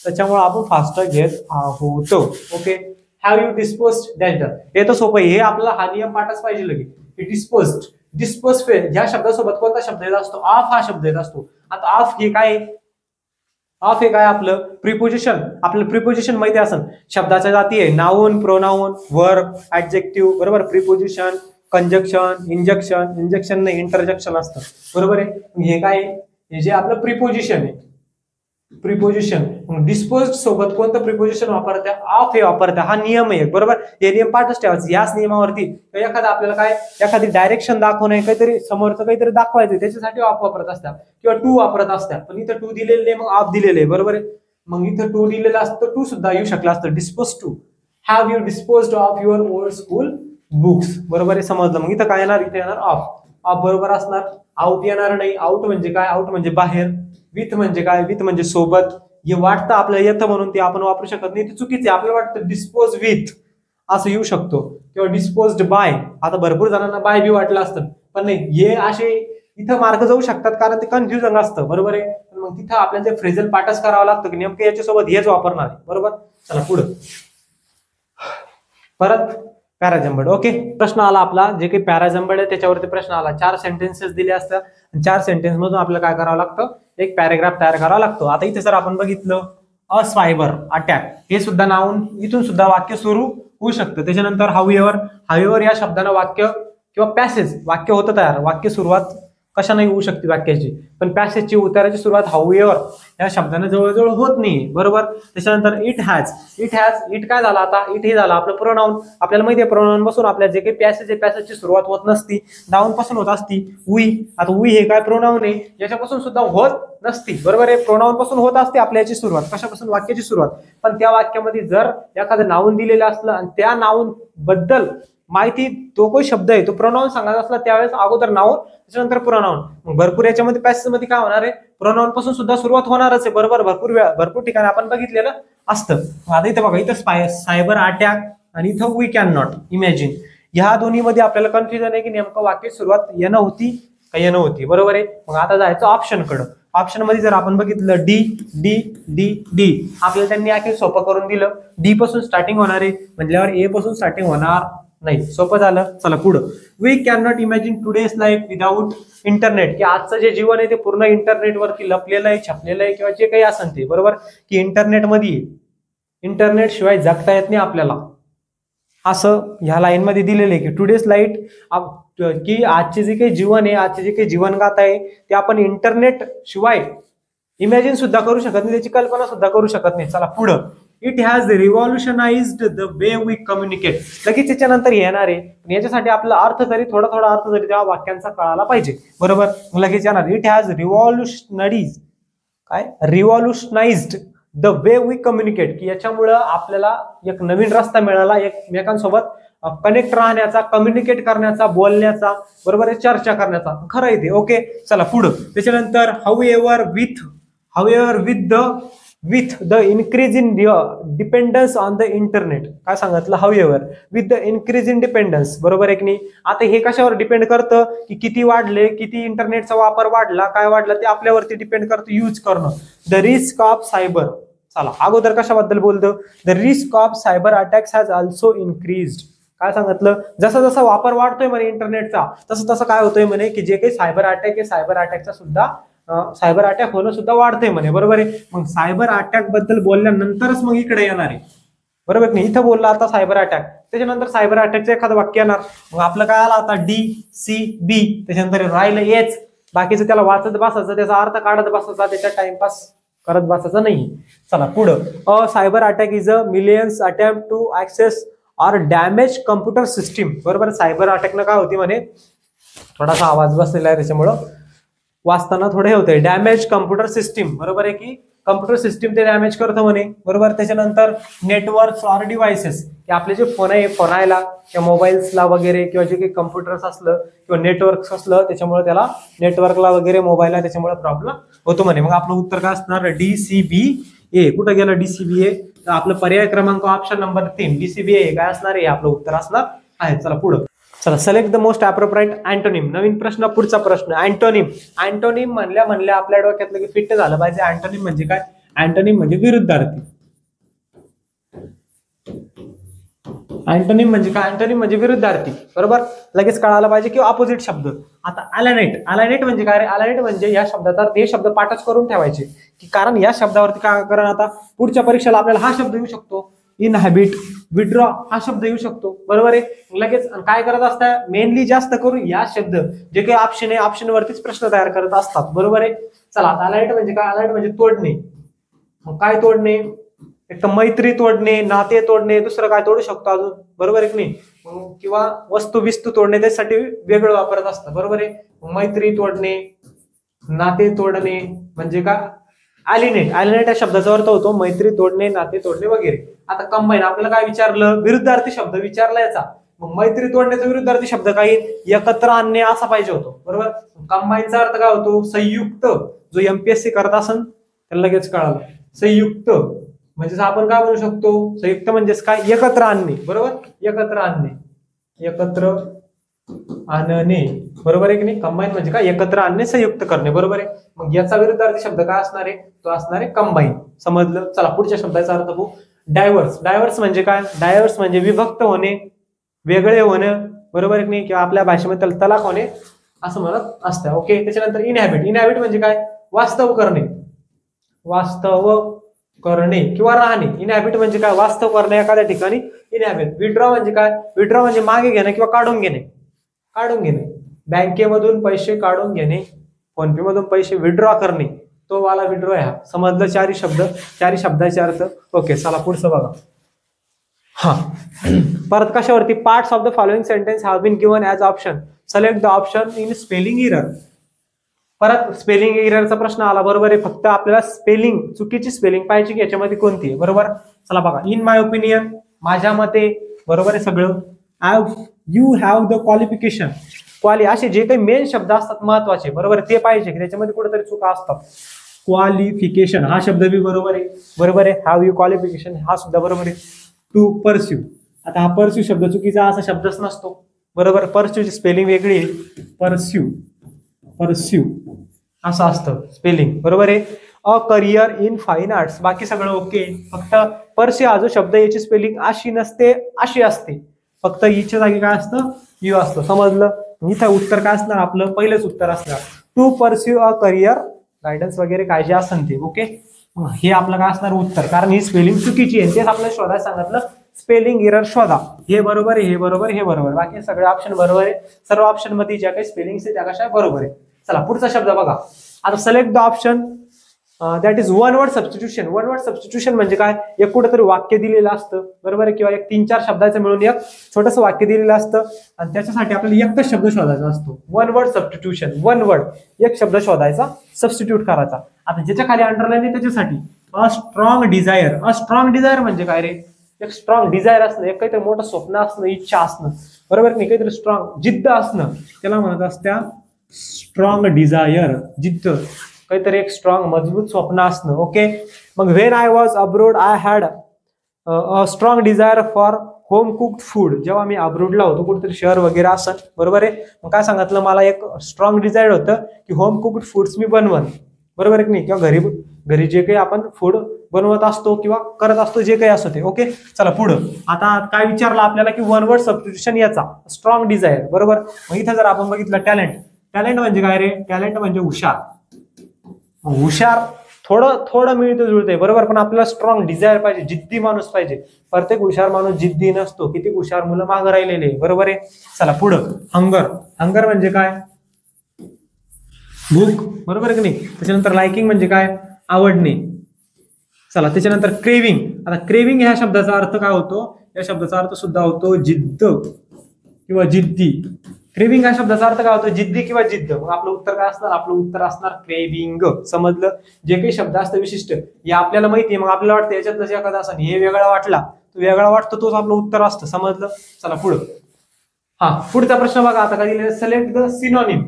S1: त्याच्यामुळे आपण फास्ट घेत आहोत. Okay, have you disposed danger, हे तर सोपं आहे, हे आपल्याला हा नियम पाठच पाहिजे लगेच. डिस्पोज ह्या शब्दासोबत कोणता शब्द येत असतो, ऑफ हा शब्द येत असतो. आता ऑफ हे काय, ऑफ हे काय आपलं प्रिपोजिशन, आपलं प्रिपोजिशन माहिती असेल, शब्दाच्या जाती आहे, नाउन, प्रोनाउन, वर्ब, ऍडजेक्टिव्ह, बरोबर, प्रिपोजिशन, कंजक्शन, इंजेक्शन नाही, इंटरजेक्शन असतं, बरोबर आहे. हे काय, हे जे आपलं प्रिपोजिशन आहे, प्रिपोजिशन. डिस्पोज सोबत कोणतं प्रिपोजिशन वापरत्या, ऑफ हे वापरत्या, हा नियम आहे, बरोबर. हे नियम पाठच ठेवायचं. याच नियमावरती एखादा आपल्याला काय, एखादी डायरेक्शन दाखवणे, काहीतरी समोरचं काहीतरी दाखवायचं, त्याच्यासाठी ऑफ वापरत असतात किंवा टू वापरत असतात, पण इथं टू दिलेले नाही, मग ऑफ दिलेले आहे, बरोबर आहे. मग इथं टू दिलेलं असतं, टू सुद्धा येऊ शकलं असतं, dispose to. Have you disposed of your old school books, बरोबर आहे. समजलं, मग इथं काय येणार, इथे येणार ऑफ. ऑफ बरोबर असणार, आउट येणार नाही. आउट म्हणजे काय, आउट म्हणजे बाहेर. विथ म्हणजे काय, विथ म्हणजे सोबत. हे वाटतं आपल्याला येतं म्हणून ते आपण वापरू शकत नाही, ते चुकीचे. आपल्याला वाटतं डिस्पोज विथ असं येऊ शकतो किंवा डिस्पोज्ड बाय. आता भरपूर जणांना बाय बी वाटलं असतं, पण नाही, हे असे इथं मार्क जाऊ शकतात, कारण ते कन्फ्युजन असतं, बरोबर आहे. मग तिथं आपल्याला ते फ्रेझल पाठच करावं लागतं की नेमकं याच्यासोबत हेच वापरणार आहे, बरोबर. चला पुढं परत पॅराजंबड. ओके, प्रश्न आला आपला, जे काही पॅराजंबड आहे त्याच्यावरती प्रश्न आला. 4 सेंटेन्सेस दिले असतात, 4 सेंटेन्स मधून आपल्याला काय करावं लागतं, एक पॅराग्राफ तयार करावा लागतो. आता इथे जर आपण बघितलं, अ स्वायबर अटॅक, हे सुद्धा नाऊन, इथून सुद्धा वाक्य सुरू होऊ शकतं. त्याच्यानंतर हाऊएव्हर या शब्दानं वाक्य किंवा पॅसेज, वाक्य होतं तयार, वाक्य सुरुवात कशाने होऊ शकते वाक्याची, पण पॅसेजची उताराची सुरुवात हाऊएव्हर या शब्दाने जवळजवळ होत नाही, बरोबर. त्याच्यानंतर इट हॅज इट काय झाला, आता इट हे झालं आपलं प्रोनाउन. आपल्याला माहिती आहे प्रोनाउन पासून आपल्या जे काही पॅसेज आहे, पॅसेजची सुरुवात होत नसती, नाउन पासून होत असती. वी, आता वी हे काय प्रोनाउन आहे, याच्यापासून सुद्धा होत नसती, बरोबर आहे. प्रोनाउन पासून होत असते आपल्याची सुरुवात, कशापासून, वाक्याची सुरुवात. पण त्या वाक्यामध्ये जर एखादं नाउन दिलेलं असलं आणि त्या नाउन बद्दल माहिती, तो काही शब्द आहे, तो प्रोनाउन सांगायचा असला, त्यावेळेस अगोदर नाउन, त्याच्यानंतर प्रोनाउन. भरपूर याच्यामध्ये पॅसेज मध्ये काय होणार आहे, प्रोनाउन पासून सुद्धा सुरुवात होणारच आहे, बरोबर. भरपूर ठिकाणी आपण बघितलेलं असतं. आता इथे बघा, इथं सायबर अटॅक आणि इथं वी कॅन नॉट इमॅजिन, ह्या दोन्ही मध्ये आपल्याला कन्फ्युजन आहे की नेमकं वाक्य सुरुवात येणं होती का येणं होती, बरोबर आहे. मग आता जायचं ऑप्शन कडं. ऑप्शन मध्ये जर आपण बघितलं डी डी डी डी, आपल्याला त्यांनी आणखी सोपं करून दिलं. डी पासून स्टार्टिंग होणार आहे म्हटल्यावर ए पासून स्टार्टिंग होणार नाही. सोपं झालं. चला पुढं. We can not imagine today's life without internet, की आजचं जे जीवन आहे ते पूर्ण इंटरनेटवरती लपलेलं आहे, छपलेलं आहे किंवा जे काही असेल ते, बरोबर, की इंटरनेटमध्ये, इंटरनेट शिवाय जगता येत नाही आपल्याला, असं ह्या लाईन मध्ये दिलेलं आहे. की टुडेज लाईट, की आजचे जे काही जीवन आहे, आजचे जे काही जीवनगाथा आहे ते आपण इंटरनेट शिवाय इमॅजिन सुद्धा करू शकत नाही, त्याची कल्पना सुद्धा करू शकत नाही. चला पुढं. It has revolutionised the way we communicate. लगेच त्याच्यानंतर येणार आहे, याच्यासाठी आपला अर्थ तरी थोडा अर्थ तरी त्या वाक्यांचा कळाला पाहिजे, बरोबर. लगेच येणार it has revolutionised the way we communicate, की याच्यामुळं आपल्याला एक नवीन रस्ता मिळाला एकमेकांसोबत कनेक्ट राहण्याचा, कम्युनिकेट करण्याचा, बोलण्याचा, बरोबर आहे, चर्चा करण्याचा. खरं आहे ते. ओके. चला पुढं. त्याच्यानंतर however with the increase in dependence on the internet. काय सांगितलं? However with the increase in dependence, बरोबर आहे की नाही. आता हे कशावर डिपेंड करतं, की किती वाढले, किती इंटरनेटचा वापर वाढला, काय वाढला ते आपल्यावरती डिपेंड करतं यूज करणं. The risk of cyber. चला अगोदर कशाबद्दल बोलतो? The risk of cyber attacks has also increased. काय सांगितलं? जसा जसा वापर वाढतोय म्हणे इंटरनेटचा, तसं तसं काय होतोय म्हणे, की जे काही सायबर अटॅक आहे, सायबर अटॅकचा सुद्धा सायबर अटॅक होणं सुद्धा वाढतंय म्हणे, बरोबर आहे. मग सायबर अटॅक बद्दल बोलल्यानंतरच मग इकडे येणार आहे, बरोबर नाही. इथं बोलला आता सायबर अटॅक, त्याच्यानंतर सायबर अटॅकचं एखादं वाक्य येणार. मग आपलं काय आलं आता? डी सी बी, त्याच्यानंतर राहिलं एच. बाकीचं त्याला वाचत बसायचं, त्याचा अर्थ काढत बसायचा, त्याच्या टाइमपास करत बसायचं नाही. चला पुढं. A cyber attack is a millions attempt to access or damage computer system, बरोबर. सायबर अटॅकनं काय होती म्हणे, थोडासा आवाज बसलेला आहे त्याच्यामुळं वाचताना थोडे होते. डॅमेज कम्प्युटर सिस्टीम, बरोबर आहे, की कम्प्युटर सिस्टीम ते डॅमेज करतं म्हणे, बरोबर. त्याच्यानंतर नेटवर्क ऑर डिव्हाइसेस, की आपले जे फोन आहे, फोनायला किंवा मोबाईल्सला वगैरे किंवा जे काही कम्प्युटर्स असलं किंवा नेटवर्क असलं त्याच्यामुळे त्याला नेटवर्कला वगैरे मोबाईलला त्याच्यामुळे प्रॉब्लेम होतो म्हणे. मग आपलं उत्तर काय असणार? DCBA. कुठं गेलं DCBA? तर आपलं पर्याय क्रमांक ऑप्शन नंबर 3 DCBA काय असणार आहे? आपलं उत्तर असणार आहे. चला पुढं. चला select the most appropriate antonym. नवीन प्रश्न, पुढचा प्रश्न. अँटोनिम. अँटोनिम म्हणल्या आपल्या डोक्यातलं की फिट झालं पाहिजे. अँटोनिम म्हणजे काय? अँटोनिम म्हणजे विरुद्धार्थी. अँटोनिम म्हणजे काय? अँटोनिम म्हणजे विरुद्धार्थी, बरोबर. लगेच कळायला पाहिजे. किंवा अपोजिट शब्द. आता अलायनेट. अलायनेट म्हणजे काय? अलायनेट म्हणजे या शब्दाचा हे शब्द पाठच करून ठेवायचे, की कारण या शब्दावरती काय करा, आता पुढच्या परीक्षेला आपल्याला हा शब्द येऊ शकतो, इनहॅबिट, विड्रॉ हा शब्द येऊ शकतो, बरोबर आहे. लगेच काय करत असतात? मेनली जास्त करून या शब्द जे काही ऑप्शन आहे, ऑप्शनवरतीच प्रश्न तयार करत असतात, बरोबर आहे. चला आता अलाइट म्हणजे काय? अलाइट म्हणजे तोडणे. काय तोडणे? एक तर मैत्री तोडणे, नाते तोडणे, दुसरं काय तोडू शकतो अजून, बरोबर आहे की नाही. किंवा वस्तू विस्तू तोडणे, त्यासाठी वेगळं वापरत असतं, बरोबर आहे. मैत्री तोडणे, नाते तोडणे म्हणजे काय? अलिनेट. अलिनेट या शब्दाचा अर्थ होतो मैत्री तोडणे, नाते तोडणे वगैरे. आता कंबाईन आपल्याला काय विचारलं? विरुद्धार्थी शब्द विचारला याचा. मग मैत्री तोडण्याचा विरुद्धार्थी शब्द काही एकत्र आणणे असा पाहिजे होतो, बरोबर. कंबाईनचा अर्थ काय होतो? संयुक्त. जो MPSC करत असन त्याला लगेच कळालं. संयुक्त म्हणजे आपण काय म्हणू शकतो? संयुक्त म्हणजेच काय? एकत्र आणणे, बरोबर. एकत्र आणणे, एकत्र आणणे, बरोबर आहे की नाही. कंबाईन म्हणजे काय? एकत्र आणणे, संयुक्त करणे, बरोबर आहे. मग याचा विरुद्धार्थी शब्द काय असणार आहे? तो असणार आहे कंबाईन. समजलं. चला पुढच्या शब्दाचा अर्थ बघू. डायव्हर्स. डायव्हर्स म्हणजे काय? डायव्हर्स म्हणजे विभक्त होणे, वेगळे होणे, बरोबर आहे की नाही. किंवा आपल्या भाषेमध्ये त्याला तलाक होणे असं म्हणत असतं. ओके. त्याच्यानंतर इनहॅबिट. इनहॅबिट म्हणजे काय? वास्तव करणे, वास्तव करणे किंवा राहणे. इनहॅबिट म्हणजे काय? वास्तव करणे एखाद्या ठिकाणी, इनहॅबिट. विड्रॉ म्हणजे काय? विड्रॉ म्हणजे मागे घेणे किंवा काढून घेणे. काढून घेणे. बँकेमधून पैसे काढून घेणे, फोनपे मधून पैसे विड्रॉ करणे, तो वाला विड्रॉ आहे. समजलं? चारी शब्द, चारी शब्दाचे अर्थ. ओके. चला पुढचं बघा. हा परत कशावरती? Parts of the following sentence have been given as option. Select the option in spelling error. परत स्पेलिंग एररचा प्रश्न आला, बरोबर आहे. फक्त आपल्याला स्पेलिंग, चुकीची स्पेलिंग पाहिजे की याच्यामध्ये कोणती आहे, बरोबर. चला बघा. इन माय ओपिनियन, माझ्या मते, बरोबर आहे सगळं. You have the qualification. असे जे काही मेन शब्द असतात महत्वाचे, बरोबर, ते पाहिजे की त्याच्यामध्ये कुठेतरी चुका असतात. क्वालिफिकेशन हा शब्द बी बरोबर आहे, बरोबर आहे. हॅव यू क्वालिफिकेशन हा सुद्धा बरोबर आहे. To pursue. आता हा परस्यू शब्द चुकीचा असा शब्दच नसतो, बरोबर. परस्यूची स्पेलिंग वेगळी आहे. परस्यू, परस्यू, असं असतं स्पेलिंग, बरोबर आहे. A career in fine arts, बाकी सगळं ओके. फक्त पर्सी हा जो शब्द याची स्पेलिंग अशी नसते, अशी असते. फक्त ईच्या जागी काय असतं, यू असतं. समजलं. इथं उत्तर काय असणार आपलं, पहिलंच उत्तर असणार to pursue a career, guidance वगैरे काय जे असेल ते. ओके, हे आपलं काय असणार उत्तर, कारण ही स्पेलिंग चुकीची आहे. तेच आपल्याला शोधायला सांगितलं, स्पेलिंग एरर शोधा. हे बरोबर आहे, हे बरोबर, हे बरोबर, बाकी सगळे ऑप्शन बरोबर आहे. सर्व ऑप्शन मध्ये ज्या काही स्पेलिंग आहे त्या कशा बरोबर आहे. चला पुढचा शब्द बघा. आता select the option that is one word substitution. One word substitution म्हणजे काय, एक कुठेतरी वाक्य दिलेलं असतं, बरोबर आहे, किंवा एक 3-4 शब्दाचं मिळून एक छोटंसं वाक्य दिलेलं असतं आणि त्याच्यासाठी आपल्याला एकच शब्द शोधायचा असतो. One word substitution, one word, एक शब्द शोधायचा, सबस्टिट्यूट करायचा. आता ज्याच्या खाली अंडरलाईन आहे त्याच्यासाठी a strong desire. A strong desire म्हणजे काय रे, एक स्ट्रॉंग डिझायर असणं, एक काहीतरी मोठं स्वप्न असणं, इच्छा असणं, बरोबर नाही, काहीतरी स्ट्रॉंग जिद्द असणं, त्याला म्हणत असत्या स्ट्रॉंग डिझायर, जिद्द, काहीतरी एक स्ट्रॉंग मजबूत स्वप्न असणं. ओके, मग when I was abroad I had a strong desire for home cooked food. जेव्हा मी अब्रोडला होतो, कुठेतरी शहर वगैरे असं, बरोबर आहे, मग काय सांगितलं, मला एक स्ट्रॉंग डिझायर होतं की होम कुक्ड फूड्स मी बनवन, बरोबर आहे की नाही, किंवा घरी जे काही आपण फूड बनवत असतो किंवा करत असतो, जे काही असतो ते. ओके, चला पुढं. आता काय विचारलं आपल्याला की वन वर्ड सबस्टिट्यूशन याचा स्ट्रॉंग डिझायर, बरोबर. मग इथं जर आपण बघितलं टॅलेंट, टॅलेंट म्हणजे काय रे, टॅलेंट म्हणजे हुशार. हुशार थोडं थोडं मिळतं जुळतंय, बरोबर, पण आपल्याला स्ट्रॉंग डिझायर पाहिजे, जिद्दी माणूस पाहिजे. प्रत्येक हुशार माणूस जिद्दी नसतो, किती हुशार मुलं मागं राहिलेले, बरोबर आहे. चला पुढं. हंगर, हंगर म्हणजे काय, भूक, बरोबर आहे की नाही. त्याच्यानंतर लाइकिंग म्हणजे काय, आवडणे. चला त्याच्यानंतर क्रेविंग. आता क्रेविंग ह्या शब्दाचा अर्थ काय होतो, या शब्दाचा अर्थ सुद्धा होतो जिद्द किंवा जिद्दी. क्रेविंग या शब्दाचा अर्थ काय होतो, जिद्दी किंवा जिद्द. मग आपलं उत्तर काय असणार, आपलं उत्तर असणार क्रेविंग. समजलं. जे काही शब्द असतं विशिष्ट, हे आपल्याला माहिती आहे, मग आपल्याला वाटतं याच्यात जसं एखादा असं हे वेगळा वाटला, तो वेगळा वाटतो, तोच आपलं उत्तर असतं. समजलं. चला पुढं. हा पुढचा प्रश्न बघा. आता काय दिलेलं, सिलेक्ट द सिनोनिम.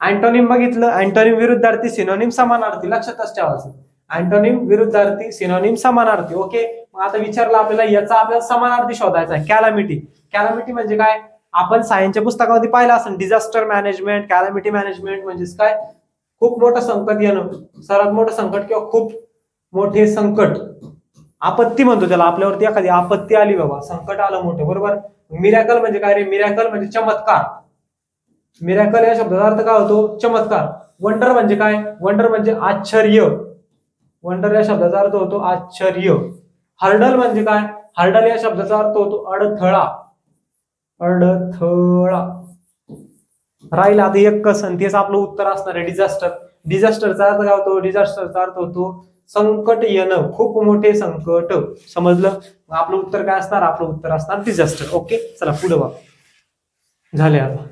S1: अँटोनिम बघितलं, अँटोनिम विरुद्धार्थी, सिनोनिम समानार्थी, लक्षातच ठेवायचं. अँटोनिम विरुद्धार्थी, सिनोनिम समानार्थी. ओके, मग आता विचारलं आपल्याला याचा आपल्याला समानार्थी शोधायचा आहे. कॅलॅमिटी. कॅलॅमिटी म्हणजे काय, आपण सायन्सच्या पुस्तकामध्ये पाहिलं असेल, डिझास्टर मॅनेजमेंट, कॅलॅमिटी मॅनेजमेंट म्हणजे काय, खूप मोठं संकट येणं, सर्वात मोठं संकट किंवा खूप मोठे संकट, आपत्ती म्हणतो त्याला. आपल्यावरती एखादी आपत्ती आली बाबा, संकट आलं मोठं, बरोबर. मिरॅकल म्हणजे काय रे, मिरॅकल म्हणजे चमत्कार. मिरॅकल या शब्दाचा अर्थ काय होतो, चमत्कार. वंडर म्हणजे काय, वंडर म्हणजे आश्चर्य. वंडर या शब्दाचा अर्थ होतो आश्चर्य. हर्डल म्हणजे काय, हर्डल या शब्दाचा अर्थ होतो अडथळा. अडथळा. राहिला आता एक कसन, तेच आपलं उत्तर असणार आहे डिझास्टर. डिझास्टरचा अर्थ काय होतो, डिझास्टरचा अर्थ होतो संकट येणं, खूप मोठे संकट. समजलं. आपलं उत्तर काय असणार, आपलं उत्तर असणार डिझास्टर. ओके, चला पुढे बघा. झाले आता,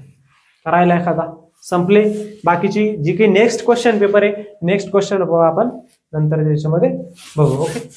S1: राहिला एखादा, संपले. बाकीची जी काही नेक्स्ट क्वेश्चन पेपर आहे, नेक्स्ट क्वेश्चन आपण नंतर त्याच्यामध्ये बघू. ओके.